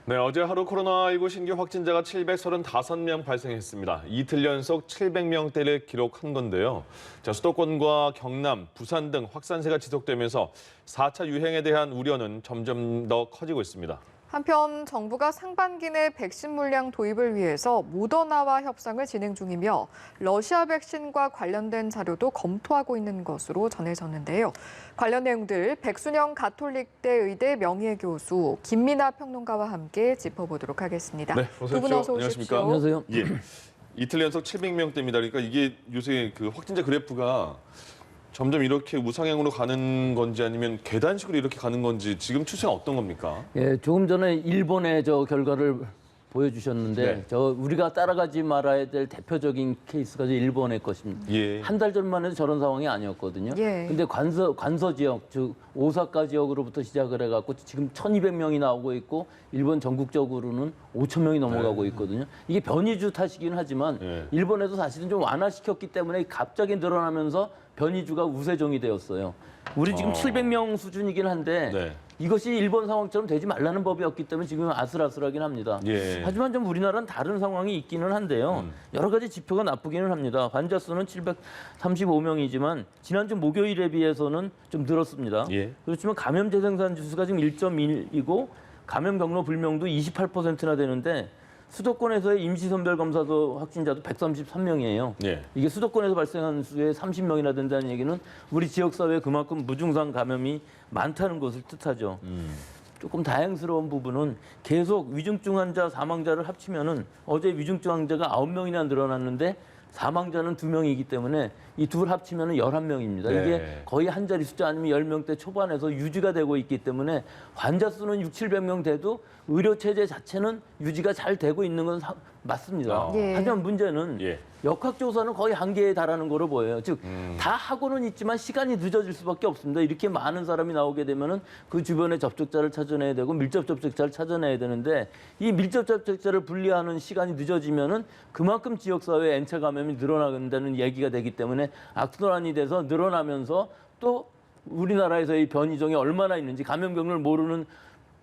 네, 어제 하루 코로나19 신규 확진자가 735명 발생했습니다. 이틀 연속 700명대를 기록한 건데요. 자, 수도권과 경남, 부산 등 확산세가 지속되면서 4차 유행에 대한 우려는 점점 더 커지고 있습니다. 한편 정부가 상반기 내 백신 물량 도입을 위해서 모더나와 협상을 진행 중이며 러시아 백신과 관련된 자료도 검토하고 있는 것으로 전해졌는데요. 관련 내용들 백순영 가톨릭대 의대 명예교수 김민아 평론가와 함께 짚어보도록 하겠습니다. 네, 두 분 어서 오십시오. 안녕하세요. 예, 이틀 연속 700명대입니다. 그러니까 이게 요새 그 확진자 그래프가 점점 이렇게 우상향으로 가는 건지 아니면 계단식으로 이렇게 가는 건지 지금 추세가 어떤 겁니까? 예, 조금 전에 일본의 결과를 보여주셨는데 네. 우리가 따라가지 말아야 될 대표적인 케이스가 일본의 것입니다. 예. 한 달 전만 해도 저런 상황이 아니었거든요. 예. 근데 관서 지역, 즉 오사카 지역으로부터 시작을 해갖고 지금 1,200명이 나오고 있고 일본 전국적으로는 5,000명이 넘어가고 있거든요. 이게 변이주 탓이긴 하지만 네. 일본에도 사실은 좀 완화시켰기 때문에 갑자기 늘어나면서 변이주가 우세종이 되었어요. 우리 지금 700명 수준이긴 한데 네. 이것이 일본 상황처럼 되지 말라는 법이었기 때문에 지금 아슬아슬하긴 합니다. 예. 하지만 좀 우리나라는 다른 상황이 있기는 한데요. 여러 가지 지표가 나쁘기는 합니다. 환자 수는 735명이지만 지난주 목요일에 비해서는 좀 늘었습니다. 예. 그렇지만 감염 재생산 지수가 지금 1.1이고 감염 경로 불명도 28%나 되는데 수도권에서의 임시선별검사도 확진자도 133명이에요. 예. 이게 수도권에서 발생한 수의 30명이나 된다는 얘기는 우리 지역사회에 그만큼 무증상 감염이 많다는 것을 뜻하죠. 조금 다행스러운 부분은 계속 위중증 환자, 사망자를 합치면은 어제 위중증 환자가 9명이나 늘어났는데 사망자는 2명이기 때문에 이 둘 합치면 11명입니다. 네. 이게 거의 한 자리 숫자 아니면 10명대 초반에서 유지가 되고 있기 때문에 환자 수는 600~700명 돼도 의료 체제 자체는 유지가 잘 되고 있는 건 맞습니다. 예. 하지만 문제는 예. 역학조사는 거의 한계에 달하는 거로 보여요. 즉, 다 하고는 있지만 시간이 늦어질 수밖에 없습니다. 이렇게 많은 사람이 나오게 되면은 그 주변에 접촉자를 찾아내야 되고 밀접 접촉자를 찾아내야 되는데 이 밀접 접촉자를 분리하는 시간이 늦어지면은 그만큼 지역사회에 N차 감염이 늘어나간다는 얘기가 되기 때문에 악순환이 돼서 늘어나면서 또 우리나라에서의 변이종이 얼마나 있는지 감염 경로를 모르는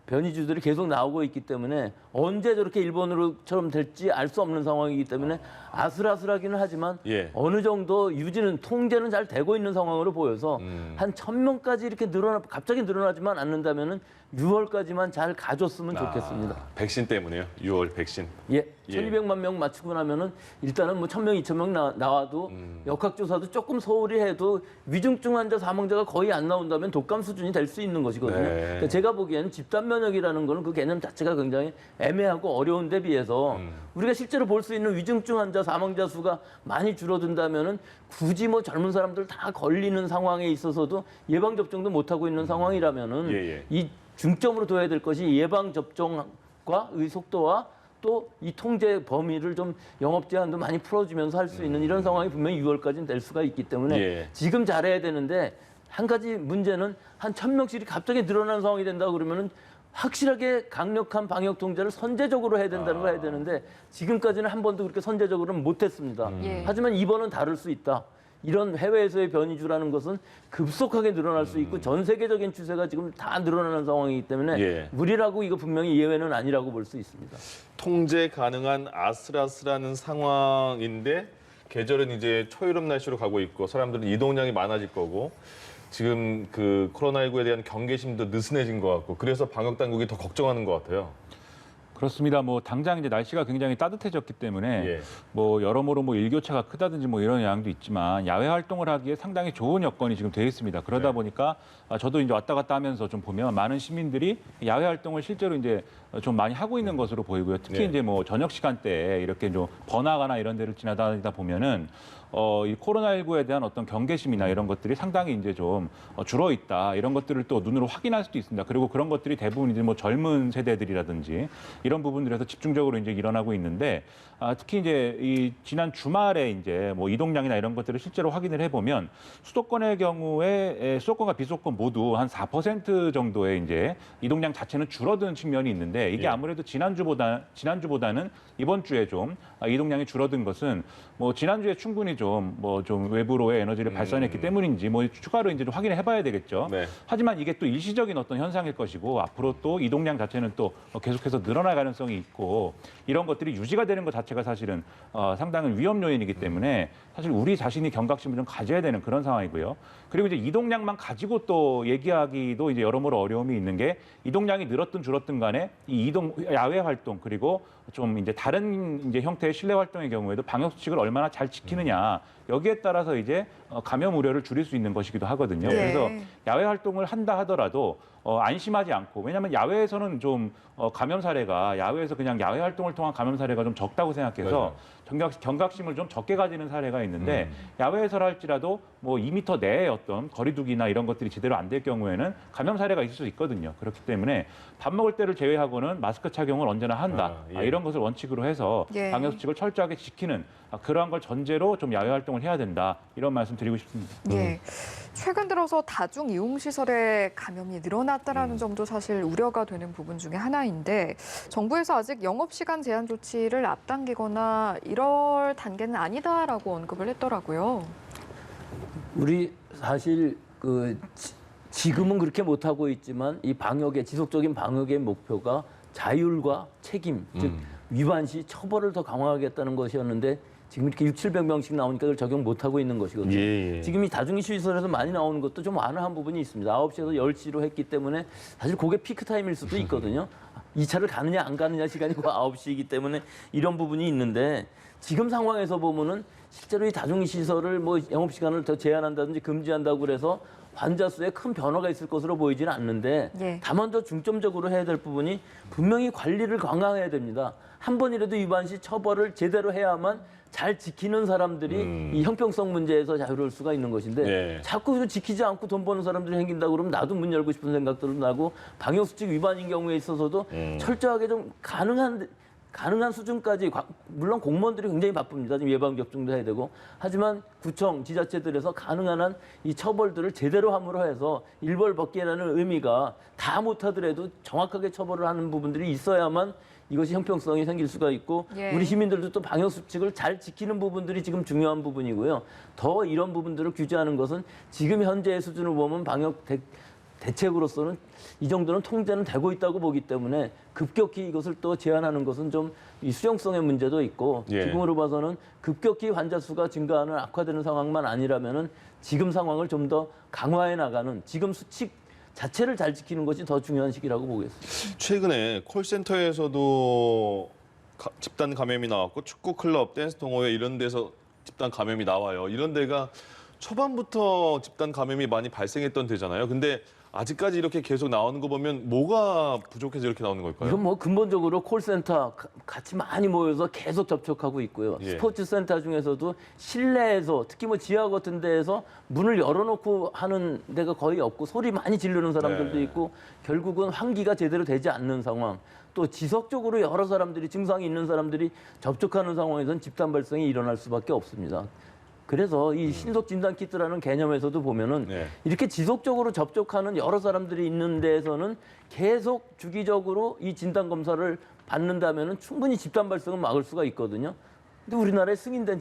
변이주들이 계속 나오고 있기 때문에 언제 저렇게 일본으로처럼 될지 알 수 없는 상황이기 때문에 아슬아슬하기는 하지만 예. 어느 정도 유지는 통제는 잘 되고 있는 상황으로 보여서 한 1,000명까지 이렇게 갑자기 늘어나지만 않는다면은 6월까지만 잘 가줬으면 좋겠습니다. 백신 때문에요. 6월 백신. 예, 예. 1,200만 명 맞추고 나면은 일단은 뭐 1,000명, 2,000명 나와도 역학조사도 조금 소홀히 해도 위중증 환자 사망자가 거의 안 나온다면 독감 수준이 될 수 있는 것이거든요. 네. 그러니까 제가 보기에는 집단 면역이라는 거는 그 개념 자체가 굉장히 애매하고 어려운 데 비해서 우리가 실제로 볼 수 있는 위중증 환자 사망자 수가 많이 줄어든다면은 굳이 뭐 젊은 사람들 다 걸리는 상황에 있어서도 예방 접종도 못 하고 있는 상황이라면은 예. 이 중점으로 둬야 될 것이 예방 접종과의 속도와 또 이 통제 범위를 좀 영업 제한도 많이 풀어주면서 할 수 있는 이런 상황이 분명히 6월까지는 될 수가 있기 때문에 예. 지금 잘해야 되는데 한 가지 문제는 한 1,000명씩이 갑자기 늘어나는 상황이 된다 그러면은 확실하게 강력한 방역 통제를 선제적으로 해야 된다는 걸 해야 되는데 지금까지는 한 번도 그렇게 선제적으로는 못했습니다. 예. 하지만 이번은 다를 수 있다. 이런 해외에서의 변이주라는 것은 급속하게 늘어날 수 있고 전 세계적인 추세가 지금 다 늘어나는 상황이기 때문에 예. 우리라고 이거 분명히 예외는 아니라고 볼 수 있습니다. 통제 가능한 아슬아슬한 상황인데 계절은 이제 초여름 날씨로 가고 있고 사람들은 이동량이 많아질 거고 지금 그 코로나19에 대한 경계심도 느슨해진 것 같고 그래서 방역 당국이 더 걱정하는 것 같아요. 그렇습니다. 뭐 당장 이제 날씨가 굉장히 따뜻해졌기 때문에 예. 뭐 여러모로 뭐 일교차가 크다든지 뭐 이런 영향도 있지만 야외 활동을 하기에 상당히 좋은 여건이 지금 되어 있습니다. 그러다 네. 보니까 저도 이제 왔다 갔다 하면서 좀 보면 많은 시민들이 야외 활동을 실제로 이제 좀 많이 하고 있는 것으로 보이고요. 특히 네. 이제 뭐 저녁 시간대에 이렇게 좀 번화가나 이런 데를 지나다니다 보면은 이 코로나19에 대한 어떤 경계심이나 이런 것들이 상당히 이제 좀 줄어 있다 이런 것들을 또 눈으로 확인할 수도 있습니다. 그리고 그런 것들이 대부분 이제 뭐 젊은 세대들이라든지 이런 부분들에서 집중적으로 이제 일어나고 있는데 특히 이제 이 지난 주말에 이제 뭐 이동량이나 이런 것들을 실제로 확인을 해보면 수도권의 경우에 수도권과 비수도권 모두 한 4% 정도의 이제 이동량 자체는 줄어든 측면이 있는데 이게 예. 아무래도 지난주보다는 이번 주에 좀 이동량이 줄어든 것은 뭐 지난주에 충분히 좀 좀 외부로의 에너지를 발산했기 때문인지 뭐 추가로 이제 좀 확인을 해봐야 되겠죠. 네. 하지만 이게 또 일시적인 어떤 현상일 것이고 앞으로 또 이동량 자체는 또 계속해서 늘어날 가능성이 있고 이런 것들이 유지가 되는 것 자체가 사실은 상당한 위험 요인이기 때문에 사실 우리 자신이 경각심을 좀 가져야 되는 그런 상황이고요. 그리고 이제 이동량만 가지고 또 얘기하기도 이제 여러모로 어려움이 있는 게 이동량이 늘었든 줄었든 간에 이 야외 활동 그리고 좀 이제 다른 이제 형태의 실내 활동의 경우에도 방역 수칙을 얼마나 잘 지키느냐 여기에 따라서 이제 감염 우려를 줄일 수 있는 것이기도 하거든요. 네. 그래서 야외 활동을 한다 하더라도 안심하지 않고 왜냐하면 야외에서는 좀 감염 사례가 야외에서 그냥 야외 활동을 통한 감염 사례가 좀 적다고 생각해서 경각심을 좀 적게 가지는 사례가 있는데 야외에서 할지라도 뭐 2m 내의 어떤 거리두기나 이런 것들이 제대로 안 될 경우에는 감염 사례가 있을 수 있거든요. 그렇기 때문에 밥 먹을 때를 제외하고는 마스크 착용을 언제나 한다. 예. 이런 것을 원칙으로 해서 예. 방역 수칙을 철저하게 지키는 그러한 걸 전제로 좀 야외 활동을 해야 된다. 이런 말씀 드리고 싶습니다. 예. 최근 들어서 다중 이용 시설에 감염이 늘어났다라는 점도 사실 우려가 되는 부분 중에 하나인데 정부에서 아직 영업 시간 제한 조치를 앞당기거나 이럴 단계는 아니다라고 언급을 했더라고요. 우리 사실 지금은 그렇게 못하고 있지만 이 지속적인 방역의 목표가 자율과 책임, 즉 위반 시 처벌을 더 강화하겠다는 것이었는데 지금 이렇게 600~700명씩 나오니까 그걸 적용 못하고 있는 것이거든요. 예. 지금 이 다중이슈시설에서 많이 나오는 것도 좀 완화한 부분이 있습니다. 9시에서 10시로 했기 때문에 사실 그게 피크 타임일 수도 있거든요. 2차를 가느냐 안 가느냐 시간이 그 9시이기 때문에 이런 부분이 있는데 지금 상황에서 보면은 실제로 이 다중시설을 뭐 영업시간을 더 제한한다든지 금지한다고 그래서 환자 수에 큰 변화가 있을 것으로 보이지는 않는데 예. 다만 더 중점적으로 해야 될 부분이 분명히 관리를 강화해야 됩니다. 한 번이라도 위반 시 처벌을 제대로 해야만 잘 지키는 사람들이 이 형평성 문제에서 자유로울 수가 있는 것인데 네. 자꾸 지키지 않고 돈 버는 사람들이 생긴다고 그러면 나도 문 열고 싶은 생각들도 나고 방역수칙 위반인 경우에 있어서도 철저하게 좀 가능한 수준까지 물론 공무원들이 굉장히 바쁩니다. 지금 예방접종도 해야 되고 하지만 구청, 지자체들에서 가능한 한 이 처벌들을 제대로 함으로 해서 일벌 벗기라는 의미가 다 못하더라도 정확하게 처벌을 하는 부분들이 있어야만 이것이 형평성이 생길 수가 있고 예. 우리 시민들도 또 방역 수칙을 잘 지키는 부분들이 지금 중요한 부분이고요. 더 이런 부분들을 규제하는 것은 지금 현재의 수준을 보면 방역 대책으로서는 이 정도는 통제는 되고 있다고 보기 때문에 급격히 이것을 또 제한하는 것은 좀 이 수용성의 문제도 있고 예. 지금으로 봐서는 급격히 환자 수가 증가하는 악화되는 상황만 아니라면은 지금 상황을 좀 더 강화해 나가는 지금 수칙 자체를 잘 지키는 것이 더 중요한 시기라고 보겠습니다. 최근에 콜센터에서도 집단 감염이 나왔고 축구 클럽, 댄스 동호회 이런 데서 집단 감염이 나와요. 이런 데가 초반부터 집단 감염이 많이 발생했던 데잖아요. 근데 아직까지 이렇게 계속 나오는 거 보면 뭐가 부족해서 이렇게 나오는 걸까요? 이건 뭐 근본적으로 콜센터 같이 많이 모여서 계속 접촉하고 있고요. 예. 스포츠 센터 중에서도 실내에서 특히 뭐 지하 같은 데에서 문을 열어놓고 하는 데가 거의 없고 소리 많이 지르는 사람들도 네. 있고 결국은 환기가 제대로 되지 않는 상황. 또 지속적으로 여러 사람들이 증상이 있는 사람들이 접촉하는 상황에서는 집단 발생이 일어날 수밖에 없습니다. 그래서 이 신속 진단 키트라는 개념에서도 보면은 네. 이렇게 지속적으로 접촉하는 여러 사람들이 있는 데에서는 계속 주기적으로 이 진단 검사를 받는다면은 충분히 집단 발생은 막을 수가 있거든요. 근데 우리나라에 승인된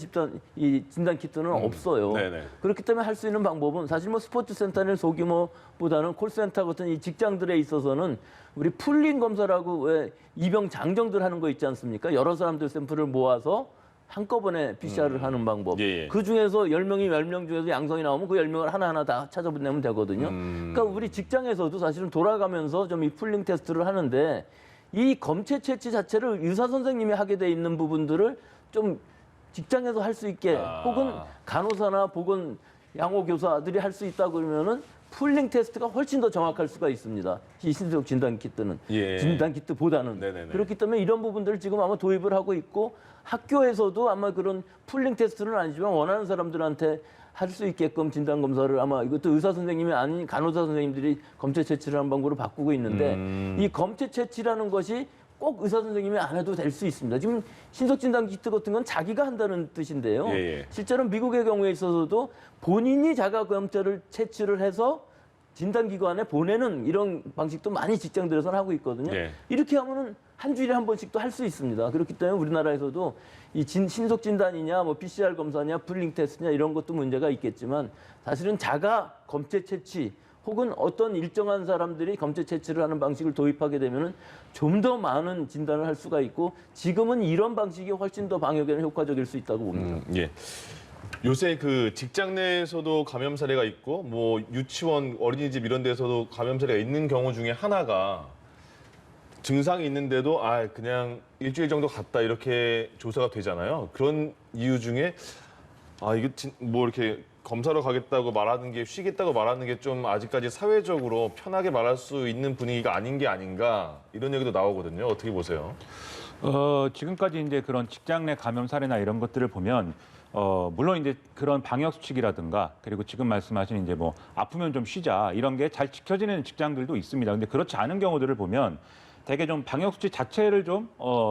이 진단 키트는 없어요. 네네. 그렇기 때문에 할 수 있는 방법은 사실 뭐 스포츠 센터는 소규모보다는 콜센터 같은 이 직장들에 있어서는 우리 풀링 검사라고 왜 입영 장정들 하는 거 있지 않습니까? 여러 사람들 샘플을 모아서 한꺼번에 PCR을 하는 방법. 예, 예. 그 중에서 10명이 10명 중에서 양성이 나오면 그 10명을 하나하나 다 찾아내면 되거든요. 그러니까 우리 직장에서도 사실은 돌아가면서 좀 이 풀링 테스트를 하는데 이 검체 채취 자체를 의사 선생님이 하게 돼 있는 부분들을 좀 직장에서 할 수 있게 혹은 간호사나 보건 양호 교사들이 할 수 있다 그러면은 풀링 테스트가 훨씬 더 정확할 수가 있습니다. 이 신속 진단 키트는 예. 진단 키트보다는 네네네. 그렇기 때문에 이런 부분들을 지금 아마 도입을 하고 있고 학교에서도 아마 그런 풀링 테스트는 아니지만 원하는 사람들한테 할 수 있게끔 진단 검사를 아마 이것도 의사 선생님이 아닌 간호사 선생님들이 검체 채취를 하는 방법으로 바꾸고 있는데 이 검체 채취라는 것이 꼭 의사 선생님이 안 해도 될 수 있습니다. 지금 신속 진단 키트 같은 건 자기가 한다는 뜻인데요. 예, 예. 실제로 미국의 경우에 있어서도 본인이 자가 감염자를 채취를 해서 진단기관에 보내는 이런 방식도 많이 직장들에서는 하고 있거든요. 예. 이렇게 하면은 한 주일에 한 번씩도 할 수 있습니다. 그렇기 때문에 우리나라에서도 이 신속 진단이냐, 뭐 PCR 검사냐, 불링 테스트냐 이런 것도 문제가 있겠지만 사실은 자가 검체 채취 혹은 어떤 일정한 사람들이 검체 채취를 하는 방식을 도입하게 되면은 좀 더 많은 진단을 할 수가 있고 지금은 이런 방식이 훨씬 더 방역에는 효과적일 수 있다고 봅니다. 예. 요새 그 직장 내에서도 감염 사례가 있고 뭐 유치원, 어린이집 이런 데서도 감염 사례가 있는 경우 중에 하나가 증상이 있는데도 그냥 일주일 정도 갔다 이렇게 조사가 되잖아요. 그런 이유 중에 이거 뭐 이렇게 검사로 가겠다고 말하는 게 쉬겠다고 말하는 게 좀 아직까지 사회적으로 편하게 말할 수 있는 분위기가 아닌 게 아닌가 이런 얘기도 나오거든요. 어떻게 보세요? 지금까지 이제 그런 직장 내 감염 사례나 이런 것들을 보면 물론 이제 그런 방역 수칙이라든가 그리고 지금 말씀하신 이제 뭐 아프면 좀 쉬자 이런 게 잘 지켜지는 직장들도 있습니다. 근데 그렇지 않은 경우들을 보면 되게 좀 방역 수칙 자체를 좀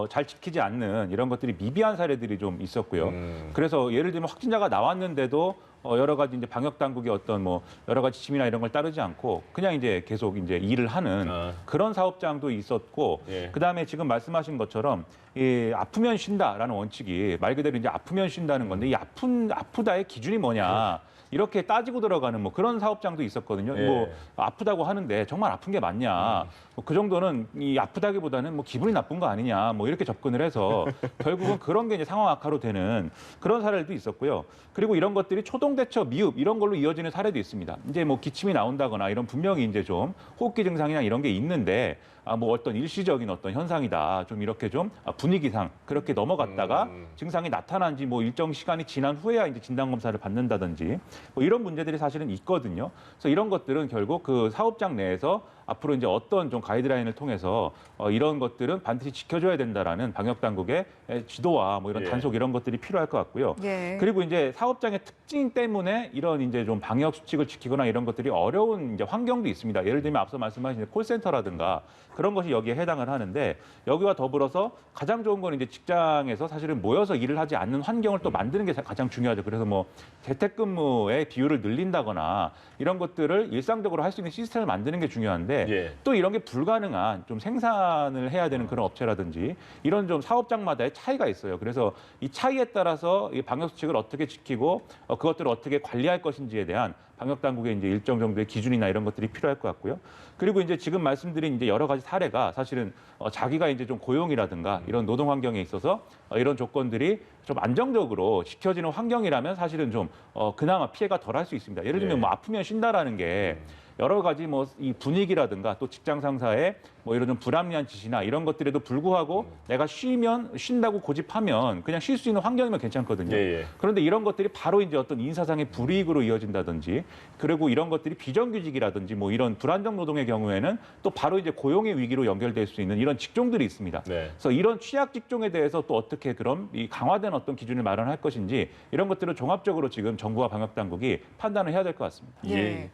잘 지키지 않는 이런 것들이 미비한 사례들이 좀 있었고요. 그래서 예를 들면 확진자가 나왔는데도 여러 가지 이제 방역 당국의 어떤 뭐 여러 가지 지침이나 이런 걸 따르지 않고 그냥 이제 계속 이제 일을 하는 그런 사업장도 있었고 예. 그다음에 지금 말씀하신 것처럼 이 아프면 쉰다라는 원칙이 말 그대로 이제 아프면 쉰다는 건데 이 아프다의 기준이 뭐냐 이렇게 따지고 들어가는 뭐 그런 사업장도 있었거든요. 예. 뭐 아프다고 하는데 정말 아픈 게 맞냐? 뭐그 정도는 이 아프다기보다는 뭐 기분이 나쁜 거 아니냐? 뭐 이렇게 접근을 해서 결국은 그런 게 이제 상황 악화로 되는 그런 사례도 있었고요. 그리고 이런 것들이 초동 대처 미흡 이런 걸로 이어지는 사례도 있습니다. 이제 뭐 기침이 나온다거나 이런 분명히 이제 좀 호흡기 증상이나 이런 게 있는데 뭐 어떤 일시적인 어떤 현상이다. 좀 이렇게 좀 분위기상 그렇게 넘어갔다가 증상이 나타난 지 뭐 일정 시간이 지난 후에야 이제 진단 검사를 받는다든지 뭐 이런 문제들이 사실은 있거든요. 그래서 이런 것들은 결국 그 사업장 내에서 앞으로 이제 어떤 좀 가이드라인을 통해서 이런 것들은 반드시 지켜줘야 된다라는 방역 당국의 지도와 뭐 이런 예. 단속 이런 것들이 필요할 것 같고요. 예. 그리고 이제 사업장의 특징 때문에 이런 이제 좀 방역 수칙을 지키거나 이런 것들이 어려운 이제 환경도 있습니다. 예를 들면 앞서 말씀하신 콜센터라든가 그런 것이 여기에 해당을 하는데 여기와 더불어서 가장 좋은 건 이제 직장에서 사실은 모여서 일을 하지 않는 환경을 또 만드는 게 가장 중요하죠. 그래서 뭐 재택근무의 비율을 늘린다거나 이런 것들을 일상적으로 할 수 있는 시스템을 만드는 게 중요한데 예. 또 이런 게 불가능한 좀 생산을 해야 되는 그런 업체라든지 이런 좀 사업장마다의 차이가 있어요. 그래서 이 차이에 따라서 이 방역 수칙을 어떻게 지키고 그것들을 어떻게 관리할 것인지에 대한 방역 당국의 이제 일정 정도의 기준이나 이런 것들이 필요할 것 같고요. 그리고 이제 지금 말씀드린 이제 여러 가지 사례가 사실은 자기가 이제 좀 고용이라든가 이런 노동 환경에 있어서 이런 조건들이 좀 안정적으로 지켜지는 환경이라면 사실은 좀 그나마 피해가 덜할 수 있습니다. 예를 들면 예. 뭐 아프면 쉰다라는 게 여러 가지 뭐 이 분위기라든가 또 직장 상사의 뭐 이런 좀 불합리한 짓이나 이런 것들에도 불구하고 내가 쉰다고 고집하면 그냥 쉴 수 있는 환경이면 괜찮거든요. 예, 예. 그런데 이런 것들이 바로 이제 어떤 인사상의 불이익으로 이어진다든지 그리고 이런 것들이 비정규직이라든지 뭐 이런 불안정 노동의 경우에는 또 바로 이제 고용의 위기로 연결될 수 있는 이런 직종들이 있습니다. 네. 그래서 이런 취약 직종에 대해서 또 어떻게 그럼 이 강화된 어떤 기준을 마련할 것인지 이런 것들을 종합적으로 지금 정부와 방역 당국이 판단을 해야 될 것 같습니다. 예.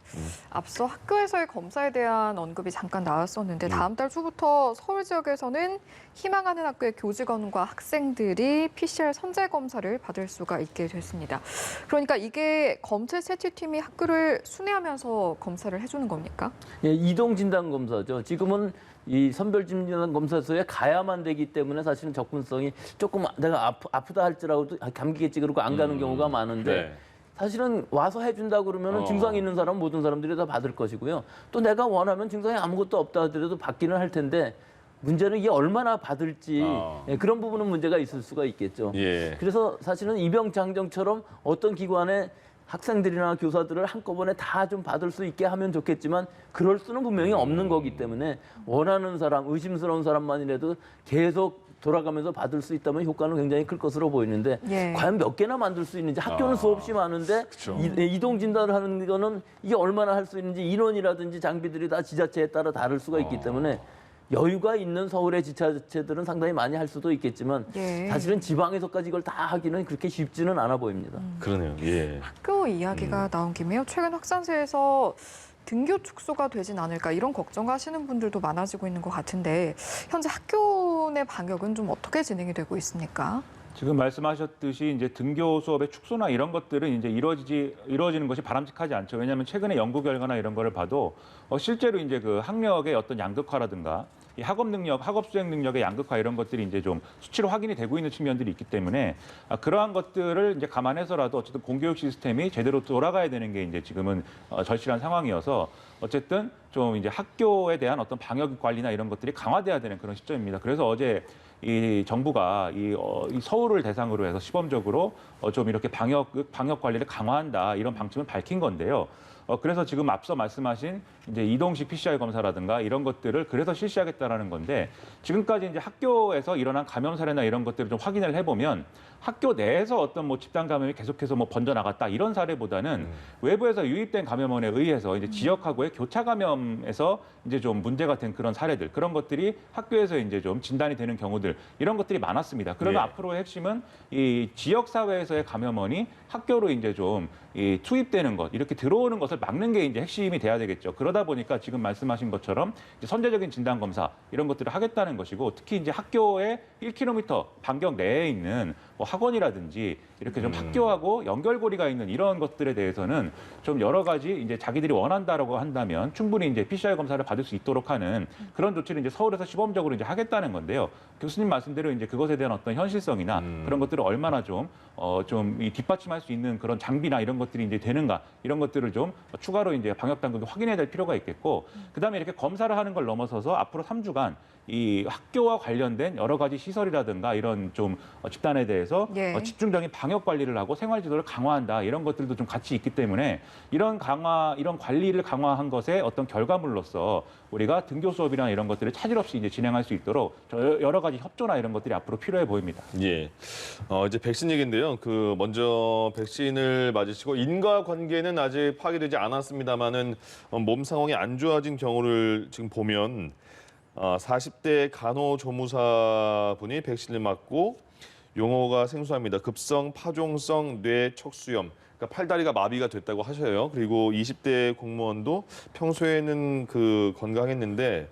앞서 학교에서의 검사에 대한 언급이 잠깐 나왔었는데 다음 달 초부터 서울 지역에서는 희망하는 학교의 교직원과 학생들이 PCR 선제 검사를 받을 수가 있게 됐습니다. 그러니까 이게 검체 채취팀이 학교를 순회하면서 검사를 해주는 겁니까? 예, 이동 진단 검사죠. 지금은 이 선별 진단 검사소에 가야만 되기 때문에 사실은 접근성이 조금 내가 아프다 할지라도 감기겠지 그러고 안 가는 경우가 많은데 네. 사실은 와서 해준다 그러면 증상이 있는 사람 모든 사람들이 다 받을 것이고요. 또 내가 원하면 증상이 아무것도 없다 하더라도 받기는 할 텐데 문제는 이게 얼마나 받을지 예, 그런 부분은 문제가 있을 수가 있겠죠. 예. 그래서 사실은 입영장정처럼 어떤 기관에 학생들이나 교사들을 한꺼번에 다 좀 받을 수 있게 하면 좋겠지만 그럴 수는 분명히 없는 거기 때문에 원하는 사람, 의심스러운 사람만이라도 계속 돌아가면서 받을 수 있다면 효과는 굉장히 클 것으로 보이는데 예. 과연 몇 개나 만들 수 있는지 학교는 수없이 많은데 그쵸. 이동 진단을 하는 거는 이게 얼마나 할 수 있는지 인원이라든지 장비들이 다 지자체에 따라 다를 수가 있기 때문에 여유가 있는 서울의 지자체들은 상당히 많이 할 수도 있겠지만 예. 사실은 지방에서까지 이걸 다 하기는 그렇게 쉽지는 않아 보입니다. 그러네요. 예. 학교 이야기가 나온 김에요. 최근 확산세에서 등교 축소가 되진 않을까 이런 걱정하시는 분들도 많아지고 있는 것 같은데 현재 학교 내 방역은 좀 어떻게 진행이 되고 있습니까? 지금 말씀하셨듯이 이제 등교 수업의 축소나 이런 것들은 이제 이루어지는 것이 바람직하지 않죠. 왜냐하면 최근에 연구 결과나 이런 거를 봐도 실제로 이제 그 학력의 어떤 양극화라든가 이 학업 능력, 학업 수행 능력의 양극화 이런 것들이 이제 좀 수치로 확인이 되고 있는 측면들이 있기 때문에 그러한 것들을 이제 감안해서라도 어쨌든 공교육 시스템이 제대로 돌아가야 되는 게 이제 지금은 절실한 상황이어서 어쨌든 좀 이제 학교에 대한 어떤 방역 관리나 이런 것들이 강화돼야 되는 그런 시점입니다. 그래서 어제 이 정부가 이 서울을 대상으로 해서 시범적으로 좀 이렇게 방역 관리를 강화한다 이런 방침을 밝힌 건데요. 그래서 지금 앞서 말씀하신 이제 이동식 PCR 검사라든가 이런 것들을 그래서 실시하겠다라는 건데 지금까지 이제 학교에서 일어난 감염 사례나 이런 것들을 좀 확인을 해보면 학교 내에서 어떤 뭐 집단 감염이 계속해서 뭐 번져 나갔다 이런 사례보다는 외부에서 유입된 감염원에 의해서 이제 지역하고의 교차 감염에서 이제 좀 문제가 된 그런 사례들 그런 것들이 학교에서 이제 좀 진단이 되는 경우들 이런 것들이 많았습니다. 그러면 앞으로의 핵심은 이 지역 사회에서의 감염원이 학교로 이제 좀 이 투입되는 것 이렇게 들어오는 것을 막는 게 이제 핵심이 돼야 되겠죠. 그러다 보니까 지금 말씀하신 것처럼 이제 선제적인 진단 검사 이런 것들을 하겠다는 것이고 특히 이제 학교의 1km 반경 내에 있는 뭐 학원이라든지 이렇게 좀 학교하고 연결고리가 있는 이런 것들에 대해서는 좀 여러 가지 이제 자기들이 원한다라고 한다면 충분히 이제 PCR 검사를 받을 수 있도록 하는 그런 조치를 이제 서울에서 시범적으로 이제 하겠다는 건데요. 교수님 말씀대로 이제 그것에 대한 어떤 현실성이나 그런 것들을 얼마나 좀 이 뒷받침할 수 있는 그런 장비나 이런 것들이 이제 되는가 이런 것들을 좀 추가로 이제 방역 당국도 확인해야 될 필요가 있겠고 그다음에 이렇게 검사를 하는 걸 넘어서서 앞으로 3주간 이 학교와 관련된 여러 가지 시설이라든가 이런 좀 집단에 대해서 집중적인 방역 관리를 하고 생활 지도를 강화한다 이런 것들도 좀 같이 있기 때문에 이런 관리를 강화한 것의 어떤 결과물로서 우리가 등교 수업이나 이런 것들을 차질 없이 이제 진행할 수 있도록 여러 가지 협조나 이런 것들이 앞으로 필요해 보입니다. 예. 이제 백신 얘기인데요. 먼저 백신을 맞으시고 인과관계는 아직 파악되지 않았습니다만은 몸 상황이 안 좋아진 경우를 지금 보면 40대 간호조무사분이 백신을 맞고 용어가 생소합니다. 급성 파종성 뇌척수염. 그러니까 팔다리가 마비가 됐다고 하셔요. 그리고 20대 공무원도 평소에는 건강했는데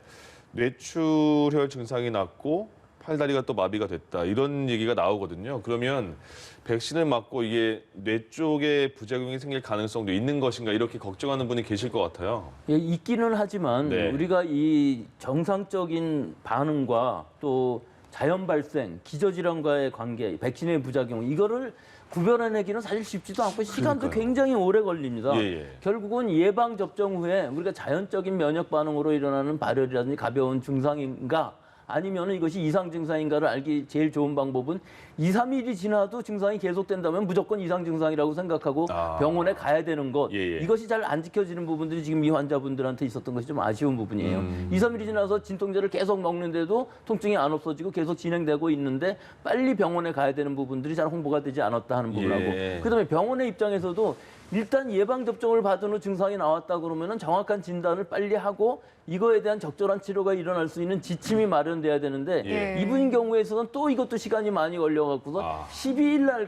뇌출혈 증상이 났고 팔다리가 또 마비가 됐다. 이런 얘기가 나오거든요. 그러면 백신을 맞고 이게 뇌 쪽에 부작용이 생길 가능성도 있는 것인가 이렇게 걱정하는 분이 계실 것 같아요. 예, 있기는 하지만 우리가 이 정상적인 반응과 또 자연 발생, 기저질환과의 관계, 백신의 부작용 이거를 구별해내기는 사실 쉽지도 않고 시간도 굉장히 오래 걸립니다. 결국은 예방 접종 후에 우리가 자연적인 면역 반응으로 일어나는 발열이라든지 가벼운 증상인가 아니면 이것이 이상 증상인가를 알기 제일 좋은 방법은 2, 3일이 지나도 증상이 계속된다면 무조건 이상 증상이라고 생각하고 병원에 가야 되는 것. 이것이 잘 안 지켜지는 부분들이 지금 이 환자분들한테 있었던 것이 좀 아쉬운 부분이에요. 2, 3일이 지나서 진통제를 계속 먹는데도 통증이 안 없어지고 계속 진행되고 있는데 빨리 병원에 가야 되는 부분들이 잘 홍보가 되지 않았다 하는 부분하고 그다음에 병원의 입장에서도 일단 예방접종을 받은 후 증상이 나왔다 그러면 정확한 진단을 빨리 하고 이거에 대한 적절한 치료가 일어날 수 있는 지침이 마련돼야 되는데 이분 경우에 있어서는 또 이것도 시간이 많이 걸려갖고서 12일 날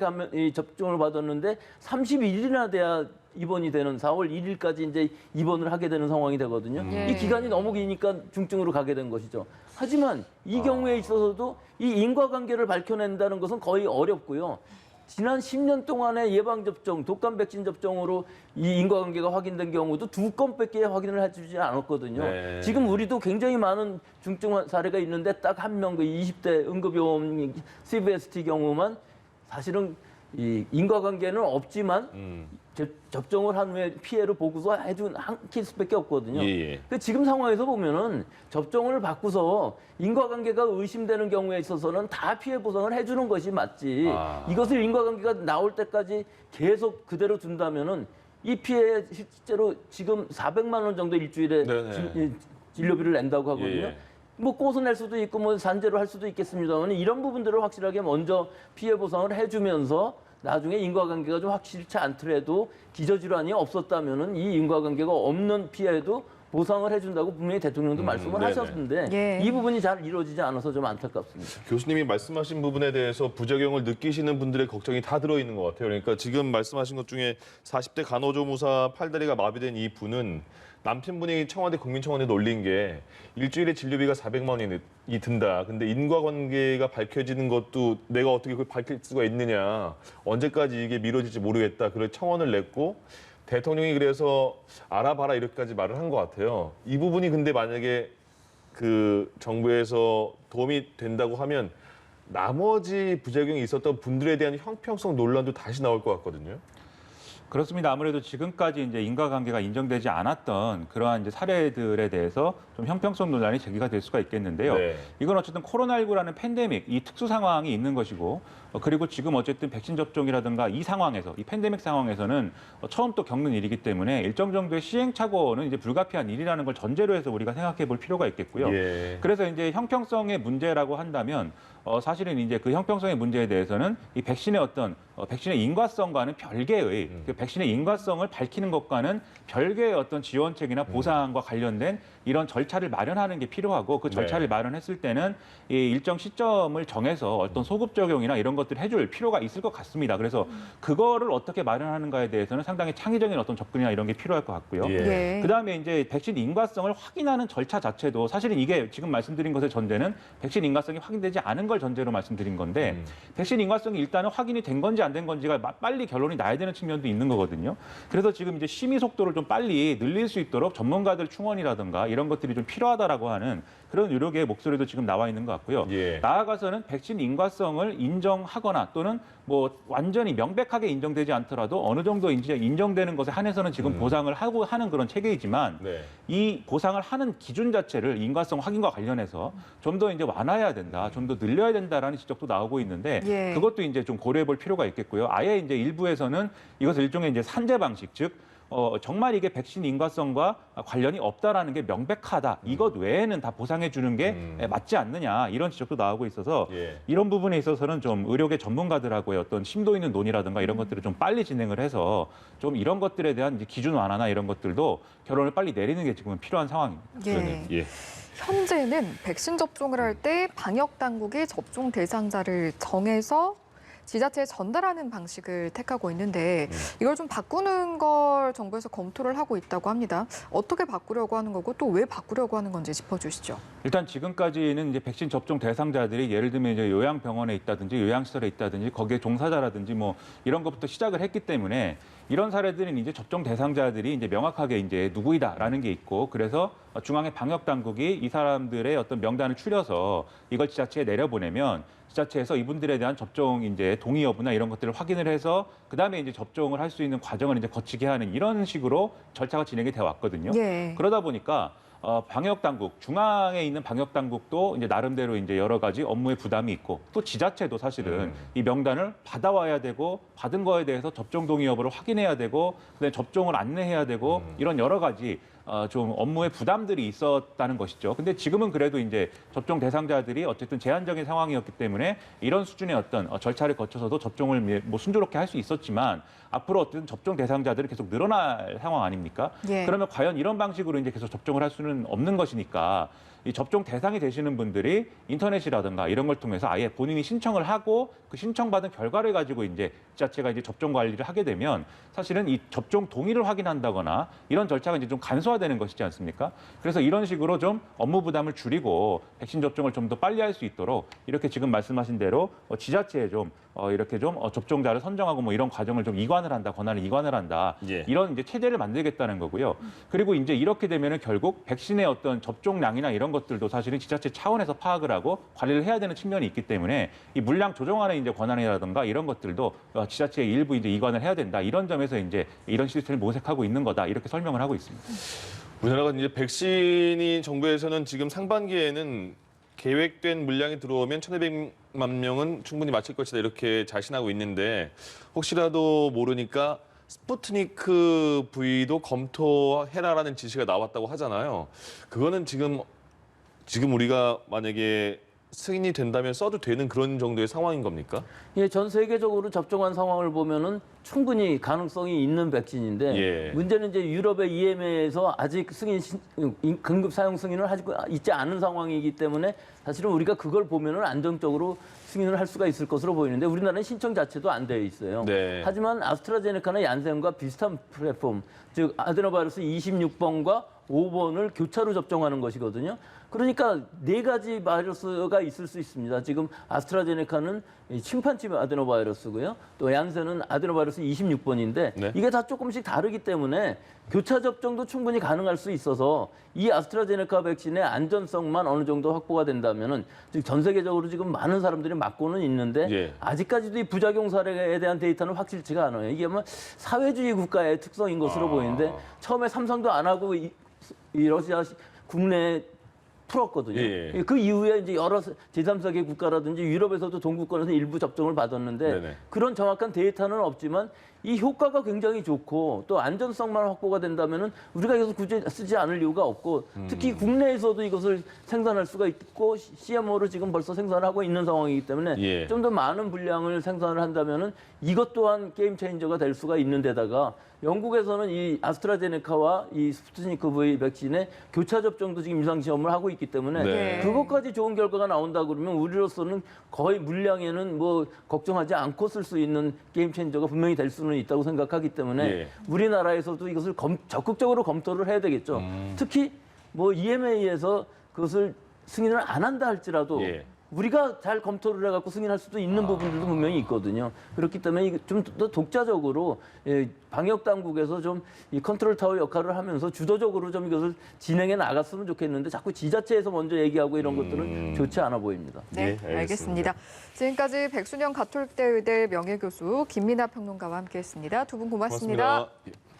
접종을 받았는데 31일이나 돼야 입원이 되는 4월 1일까지 이제 입원을 하게 되는 상황이 되거든요. 이 기간이 너무 기니까 중증으로 가게 된 것이죠. 하지만 이 경우에 있어서도 이 인과관계를 밝혀낸다는 것은 거의 어렵고요. 지난 10년 동안의 예방접종, 독감 백신 접종으로 이 인과관계가 확인된 경우도 2건밖에 확인을 해주지 않았거든요. 지금 우리도 굉장히 많은 중증 사례가 있는데 딱 한 명, 20대 응급요원 CVST 경우만 사실은 이 인과관계는 없지만 접종을 한 후에 피해를 보고서 해준 한 케이스밖에 없거든요. 지금 상황에서 보면은 접종을 받고서 인과관계가 의심되는 경우에 있어서는 다 피해 보상을 해주는 것이 맞지. 이것을 인과관계가 나올 때까지 계속 그대로 둔다면은 이 피해 실제로 지금 400만 원 정도 일주일에 진료비를 낸다고 하거든요. 뭐 꼬서 낼 수도 있고 뭐 산재로 할 수도 있겠습니다만 이런 부분들을 확실하게 먼저 피해 보상을 해주면서 나중에 인과관계가 좀 확실치 않더라도 기저질환이 없었다면은 이 인과관계가 없는 피해도 보상을 해준다고 분명히 대통령도 말씀을 네네. 하셨는데 예. 이 부분이 잘 이루어지지 않아서 좀 안타깝습니다. 교수님이 말씀하신 부분에 대해서 부작용을 느끼시는 분들의 걱정이 다 들어있는 것 같아요. 그러니까 지금 말씀하신 것 중에 40대 간호조무사 팔다리가 마비된 이 분은 남편분이 청와대 국민청원에 올린 게 일주일에 진료비가 400만 원이 든다. 근데 인과관계가 밝혀지는 것도 내가 어떻게 그걸 밝힐 수가 있느냐. 언제까지 이게 미뤄질지 모르겠다. 그래서 청원을 냈고 대통령이 그래서 알아봐라 이렇게까지 말을 한 것 같아요. 이 부분이 근데 만약에 그 정부에서 도움이 된다고 하면 나머지 부작용이 있었던 분들에 대한 형평성 논란도 다시 나올 것 같거든요. 그렇습니다. 아무래도 지금까지 이제 인과관계가 인정되지 않았던 그러한 이제 사례들에 대해서 좀 형평성 논란이 제기가 될 수가 있겠는데요. 네. 이건 어쨌든 코로나19라는 팬데믹, 이 특수 상황이 있는 것이고, 그리고 지금 어쨌든 백신 접종이라든가 이 상황에서, 이 팬데믹 상황에서는 처음 또 겪는 일이기 때문에 일정 정도의 시행착오는 이제 불가피한 일이라는 걸 전제로 해서 우리가 생각해 볼 필요가 있겠고요. 예. 그래서 이제 형평성의 문제라고 한다면 사실은 이제 그 형평성의 문제에 대해서는 이 백신의 어떤 백신의 인과성과는 별개의 그 백신의 인과성을 밝히는 것과는 별개의 어떤 지원책이나 보상과 관련된 이런 절차를 마련하는 게 필요하고 그 절차를 네. 마련했을 때는 이 일정 시점을 정해서 어떤 소급 적용이나 이런 것들을 해줄 필요가 있을 것 같습니다. 그래서 그거를 어떻게 마련하는가에 대해서는 상당히 창의적인 어떤 접근이나 이런 게 필요할 것 같고요. 예. 그다음에 이제 백신 인과성을 확인하는 절차 자체도 사실은 이게 지금 말씀드린 것의 전제는 백신 인과성이 확인되지 않은 걸 전제로 말씀드린 건데 백신 인과성이 일단은 확인이 된 건지 안 된 건지가 빨리 결론이 나야 되는 측면도 있는 거거든요. 그래서 지금 이제 심의 속도를 좀 빨리 늘릴 수 있도록 전문가들 충원이라든가 이런 것들이 좀 필요하다라고 하는 그런 노력의 목소리도 지금 나와 있는 것 같고요. 예. 나아가서는 백신 인과성을 인정하거나 또는 뭐 완전히 명백하게 인정되지 않더라도 어느 정도 이제 인정되는 것에 한해서는 지금 보상을 하고 하는 그런 체계이지만 네. 이 보상을 하는 기준 자체를 인과성 확인과 관련해서 좀 더 이제 완화해야 된다, 좀 더 늘려야 된다라는 지적도 나오고 있는데 예. 그것도 이제 좀 고려해 볼 필요가 있겠고요. 아예 이제 일부에서는 이것을 일종의 이제 산재 방식, 즉 정말 이게 백신 인과성과 관련이 없다라는 게 명백하다. 이것 외에는 다 보상해 주는 게 맞지 않느냐 이런 지적도 나오고 있어서 예. 이런 부분에 있어서는 좀 의료계 전문가들하고의 어떤 심도 있는 논의라든가 이런 것들을 좀 빨리 진행을 해서 좀 이런 것들에 대한 이제 기준 완화나 이런 것들도 결론을 빨리 내리는 게 지금 필요한 상황입니다. 예. 예. 현재는 백신 접종을 할 때 방역 당국이 접종 대상자를 정해서 지자체에 전달하는 방식을 택하고 있는데 이걸 좀 바꾸는 걸 정부에서 검토를 하고 있다고 합니다. 어떻게 바꾸려고 하는 거고 또 왜 바꾸려고 하는 건지 짚어주시죠. 일단 지금까지는 이제 백신 접종 대상자들이 예를 들면 이제 요양병원에 있다든지 요양시설에 있다든지 거기에 종사자라든지 뭐 이런 것부터 시작을 했기 때문에 이런 사례들은 이제 접종 대상자들이 이제 명확하게 이제 누구이다라는 게 있고 그래서 중앙의 방역 당국이 이 사람들의 어떤 명단을 추려서 이걸 지자체에 내려보내면 지자체에서 이분들에 대한 접종 이제 동의 여부나 이런 것들을 확인을 해서 그다음에 이제 접종을 할 수 있는 과정을 이제 거치게 하는 이런 식으로 절차가 진행이 되어 왔거든요. 예. 그러다 보니까 방역 당국, 중앙에 있는 방역 당국도 이제 나름대로 이제 여러 가지 업무의 부담이 있고 또 지자체도 사실은 이 명단을 받아와야 되고 받은 거에 대해서 접종 동의 여부를 확인해야 되고 그다음에 접종을 안내해야 되고 이런 여러 가지 좀 업무의 부담들이 있었다는 것이죠. 근데 지금은 그래도 이제 접종 대상자들이 어쨌든 제한적인 상황이었기 때문에 이런 수준의 어떤 절차를 거쳐서도 접종을 뭐 순조롭게 할 수 있었지만 앞으로 어쨌든 접종 대상자들이 계속 늘어날 상황 아닙니까? 예. 그러면 과연 이런 방식으로 이제 계속 접종을 할 수는 없는 것이니까 이 접종 대상이 되시는 분들이 인터넷이라든가 이런 걸 통해서 아예 본인이 신청을 하고 그 신청받은 결과를 가지고 이제 지자체가 이제 접종 관리를 하게 되면 사실은 이 접종 동의를 확인한다거나 이런 절차가 이제 좀 간소화되는 것이지 않습니까? 그래서 이런 식으로 좀 업무 부담을 줄이고 백신 접종을 좀 더 빨리 할 수 있도록 이렇게 지금 말씀하신 대로 지자체에 좀 이렇게 좀 접종자를 선정하고 뭐 이런 과정을 좀 이관을 한다, 권한을 이관을 한다. 예. 이런 이제 체제를 만들겠다는 거고요. 그리고 이제 이렇게 되면은 결국 백신의 어떤 접종량이나 이런 것들도 사실은 지자체 차원에서 파악을 하고 관리를 해야 되는 측면이 있기 때문에 이 물량 조정하는 이제 권한이라든가 이런 것들도 지자체의 일부 이제 이관을 해야 된다. 이런 점에서 이제 이런 시스템을 모색하고 있는 거다. 이렇게 설명을 하고 있습니다. 우리나라가 이제 백신이 정부에서는 지금 상반기에는 계획된 물량이 들어오면 1,200만 명은 충분히 맞힐 것이다 이렇게 자신하고 있는데 혹시라도 모르니까 스푸트니크 V도 검토해라라는 지시가 나왔다고 하잖아요. 그거는 지금 우리가 만약에 승인이 된다면 써도 되는 그런 정도의 상황인 겁니까? 예, 전 세계적으로 접종한 상황을 보면은 충분히 가능성이 있는 백신인데 예. 문제는 이제 유럽의 EMA에서 아직 긴급 사용 승인을 하고 있지 않은 상황이기 때문에 사실은 우리가 그걸 보면은 안정적으로 승인을 할 수가 있을 것으로 보이는데 우리나라는 신청 자체도 안 되어 있어요. 네. 하지만 아스트라제네카나 얀센과 비슷한 플랫폼, 즉 아데노바이러스 26번과 5번을 교차로 접종하는 것이거든요. 그러니까 네 가지 바이러스가 있을 수 있습니다. 지금 아스트라제네카는 침판치 아데노바이러스고요. 또 얀센은 아데노바이러스 26번인데 네. 이게 다 조금씩 다르기 때문에 교차 접종도 충분히 가능할 수 있어서 이 아스트라제네카 백신의 안전성만 어느 정도 확보가 된다면은 즉 전 세계적으로 지금 많은 사람들이 맞고는 있는데 예. 아직까지도 이 부작용 사례에 대한 데이터는 확실치가 않아요. 이게 뭐 사회주의 국가의 특성인 것으로 보이는데 처음에 삼성도 안 하고 이 러시아 국내에 풀었거든요. 예. 그 이후에 이제 여러 제3세계 국가라든지 유럽에서도 동구권에서 일부 접종을 받았는데 네네. 그런 정확한 데이터는 없지만 이 효과가 굉장히 좋고 또 안전성만 확보가 된다면은 우리가 이것을 굳이 쓰지 않을 이유가 없고 특히 국내에서도 이것을 생산할 수가 있고 CMO로 지금 벌써 생산을 하고 있는 상황이기 때문에 예. 좀 더 많은 분량을 생산을 한다면은 이것 또한 게임 체인저가 될 수가 있는 데다가 영국에서는 이 아스트라제네카와 이 스푸트니크 V 백신의 교차 접종도 지금 임상 시험을 하고 있기 때문에 네. 그것까지 좋은 결과가 나온다 그러면 우리로서는 거의 물량에는 뭐 걱정하지 않고 쓸 수 있는 게임 체인저가 분명히 될 수는 있다고 생각하기 때문에 예. 우리나라에서도 이것을 적극적으로 검토를 해야 되겠죠. 특히 뭐 EMA에서 그것을 승인을 안 한다 할지라도 예. 우리가 잘 검토를 해갖고 승인할 수도 있는 부분들도 분명히 있거든요. 그렇기 때문에 좀 더 독자적으로 방역 당국에서 좀 이 컨트롤 타워 역할을 하면서 주도적으로 좀 이것을 진행해 나갔으면 좋겠는데 자꾸 지자체에서 먼저 얘기하고 이런 것들은 좋지 않아 보입니다. 네, 예, 알겠습니다. 알겠습니다. 지금까지 백순영 가톨릭대 의대 명예교수 김민하 평론가와 함께했습니다. 두 분 고맙습니다. 고맙습니다. 예.